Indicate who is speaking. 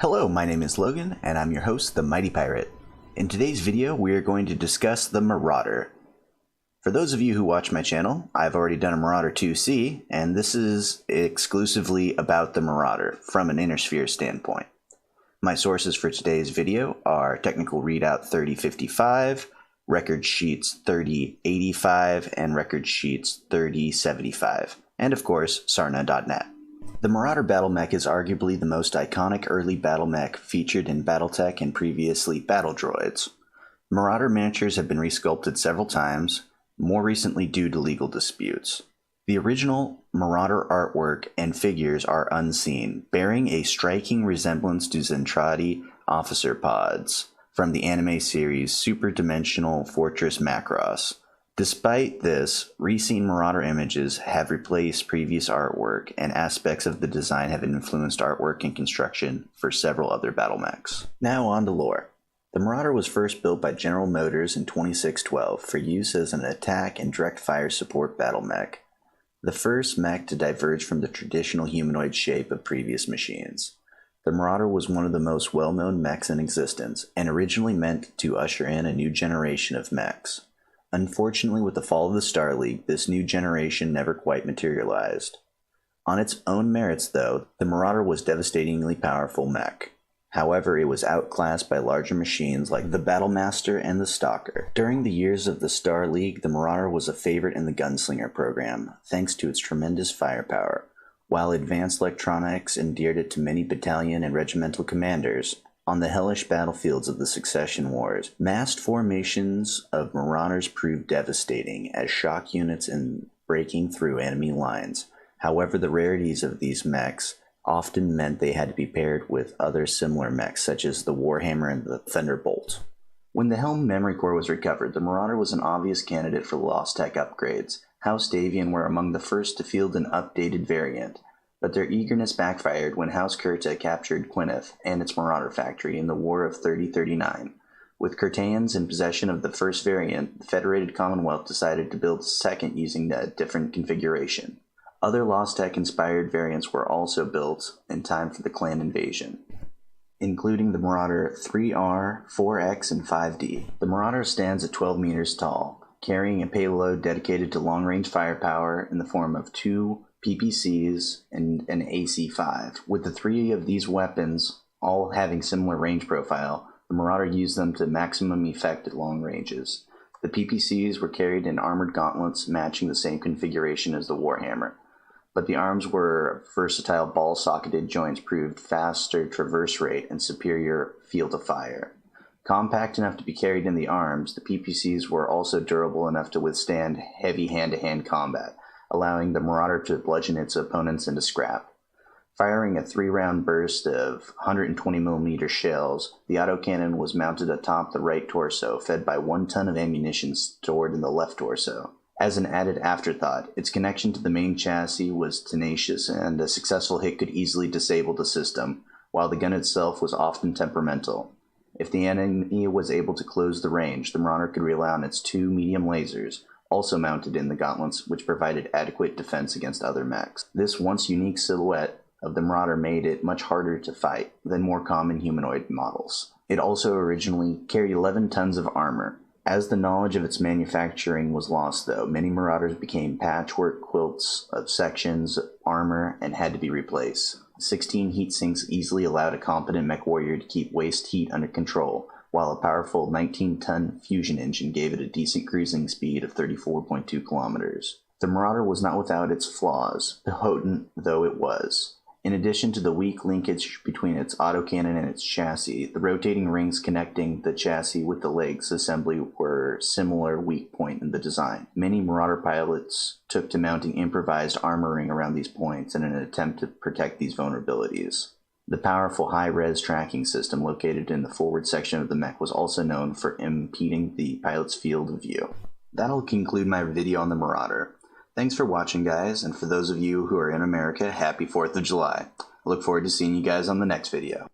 Speaker 1: Hello, my name is Logan, and I'm your host, the Mighty Pirate. In today's video, we are going to discuss the Marauder. For those of you who watch my channel, I've already done a Marauder 2C, and this is exclusively about the Marauder from an Inner Sphere standpoint. My sources for today's video are Technical Readout 3055, Record Sheets 3085, and Record Sheets 3075, and of course, Sarna.net. The Marauder battle mech is arguably the most iconic early battle mech featured in Battletech and previously Battle Droids. Marauder miniatures have been resculpted several times, more recently due to legal disputes. The original Marauder artwork and figures are unseen, bearing a striking resemblance to Zentradi officer pods from the anime series Super Dimensional Fortress Macross. Despite this, reseen Marauder images have replaced previous artwork, and aspects of the design have influenced artwork and construction for several other battle mechs. Now on to lore. The Marauder was first built by General Motors in 2612 for use as an attack and direct fire support battle mech, the first mech to diverge from the traditional humanoid shape of previous machines. The Marauder was one of the most well-known mechs in existence, and originally meant to usher in a new generation of mechs. Unfortunately, with the fall of the Star League, this new generation never quite materialized. On its own merits, though, the Marauder was devastatingly powerful mech. However, it was outclassed by larger machines like the Battlemaster and the Stalker. During the years of the Star League, the Marauder was a favorite in the Gunslinger program, thanks to its tremendous firepower. While advanced electronics endeared it to many battalion and regimental commanders, on the hellish battlefields of the Succession Wars, massed formations of Marauders proved devastating as shock units in breaking through enemy lines. However, the rarities of these mechs often meant they had to be paired with other similar mechs, such as the Warhammer and the Thunderbolt. When the Helm memory core was recovered, the Marauder was an obvious candidate for Lost Tech upgrades. House Davian were among the first to field an updated variant, but their eagerness backfired when House Kurta captured Gwyneth and its Marauder factory in the War of 3039. With Kurtans in possession of the first variant, the Federated Commonwealth decided to build a second using a different configuration. Other Lost Tech-inspired variants were also built in time for the clan invasion, including the Marauder 3R, 4X, and 5D. The Marauder stands at 12 meters tall, carrying a payload dedicated to long-range firepower in the form of 2 PPCs and an AC-5. With the 3 of these weapons all having similar range profile, the Marauder used them to maximum effect at long ranges. The PPCs were carried in armored gauntlets matching the same configuration as the Warhammer, but the arms were versatile ball-socketed joints proved faster traverse rate and superior field of fire. Compact enough to be carried in the arms, the PPCs were also durable enough to withstand heavy hand-to-hand combat, allowing the Marauder to bludgeon its opponents into scrap. Firing a 3-round burst of 120mm shells, the autocannon was mounted atop the right torso, fed by 1 ton of ammunition stored in the left torso. As an added afterthought, its connection to the main chassis was tenacious, and a successful hit could easily disable the system, while the gun itself was often temperamental. If the enemy was able to close the range, the Marauder could rely on its 2 medium lasers, also mounted in the gauntlets, which provided adequate defense against other mechs. This once unique silhouette of the Marauder made it much harder to fight than more common humanoid models. It also originally carried 11 tons of armor. As the knowledge of its manufacturing was lost, though, many Marauders became patchwork quilts of sections, armor, and had to be replaced. 16 heat sinks easily allowed a competent mech warrior to keep waste heat under control, while a powerful 19-ton fusion engine gave it a decent cruising speed of 34.2 kilometers. The Marauder was not without its flaws, potent though it was. In addition to the weak linkage between its autocannon and its chassis, the rotating rings connecting the chassis with the legs assembly were a similar weak point in the design. Many Marauder pilots took to mounting improvised armoring around these points in an attempt to protect these vulnerabilities. The powerful high-res tracking system located in the forward section of the mech was also known for impeding the pilot's field of view. That'll conclude my video on the Marauder. Thanks for watching, guys, and for those of you who are in America, happy 4th of July. I look forward to seeing you guys on the next video.